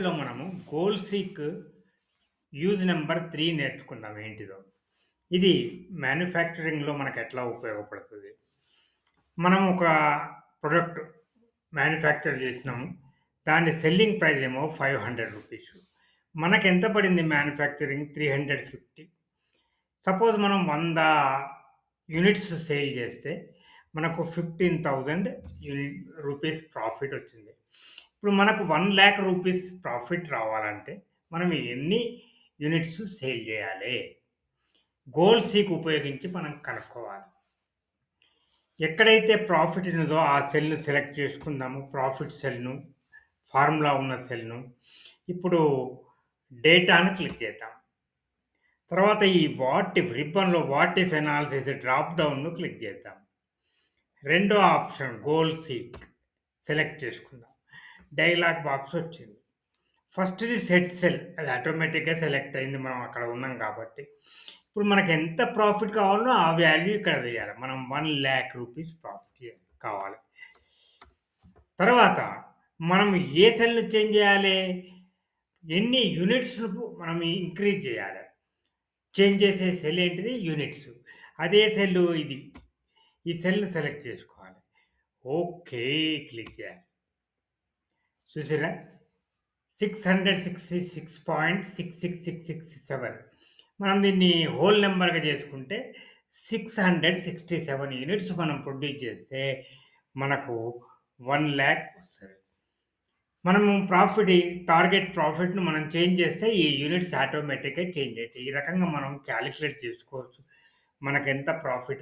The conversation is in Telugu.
లో మనము గోల్ సీక్ యూజ్ నంబర్ 3 నేర్చుకుందాం ఏంటిదో. ఇది మ్యానుఫ్యాక్చరింగ్‌లో మనకెట్లా ఉపయోగపడుతది. మనం ఒక ప్రొడక్ట్ మ్యానుఫ్యాక్చర్ చేసినాము. దాని సెల్లింగ్ ప్రైస్ ఏమో రూ. 500. మనకెంత పడింది మ్యానుఫ్యాక్చరింగ్ 350. సపోజ్ మనం 100 యూనిట్స్ సేల్ చేస్తే మనకు 15,000 రూపీస్ ప్రాఫిట్ వచ్చింది. ఇప్పుడు మనకు 1,00,000 రూపీస్ ప్రాఫిట్ రావాలంటే మనం ఎన్ని యూనిట్స్ సేల్ చేయాలి? గోల్ సీక్ ఉపయోగించి మనం కనుక్కోవాలి. ఎక్కడైతే ప్రాఫిట్ ఉన్నదో ఆ సెల్‌ని సెలెక్ట్ చేసుకుందాము. ప్రాఫిట్ సెల్‌ను, ఫార్ములా ఉన్న సెల్‌ను. ఇప్పుడు డేటాను క్లిక్ చేద్దాం. తర్వాత ఈ వాట్ ఇఫ్ రిబ్బన్‌లో వాట్ ఇఫ్ అనాలిసిస్ డ్రాప్ డౌన్‌ను క్లిక్ చేద్దాం. రెండో ఆప్షన్ గోల్ సీక్ సెలెక్ట్ చేసుకుందాం. డైలాగ్ బాక్స్ వచ్చింది. ఫస్ట్‌ది సెట్ సెల్ అది ఆటోమేటిక్‌గా సెలెక్ట్ అయింది. మనం అక్కడ ఉన్నాం కాబట్టి. ఇప్పుడు మనకు ఎంత ప్రాఫిట్ కావాలో ఆ వాల్యూ ఇక్కడ వేయాలి. మనం 1,00,000 రూపీస్ ప్రాఫిట్ కావాలి. తర్వాత మనం ఏ సెల్‌ని చేంజ్ చేయాలి? ఎన్ని యూనిట్స్‌ను మనం ఇంక్రీజ్ చేయాలి. చేంజ్ చేసే సెల్ ఏంటిది? యూనిట్స్. అదే సెల్లు ఇది. ఈ సెల్‌ని సెలెక్ట్ చేసుకోవాలి. ఓకే. క్లిక్ చేయాలి. చూసారా? 666.66667 మనం దీన్ని హోల్ నంబర్‌గా చేసుకుంటే 667 యూనిట్స్ మనం ప్రొడ్యూస్ చేస్తే మనకు 1,00,000 వస్తది. మనము టార్గెట్ ప్రాఫిట్‌ను మనం చేంజ్ చేస్తే ఈ యూనిట్స్ ఆటోమేటిక్‌గా చేంజ్ అయితాయి. ఈ రకంగా మనం కాలిక్యులేట్ చేసుకోవచ్చు. మనకెంత ప్రాఫిట్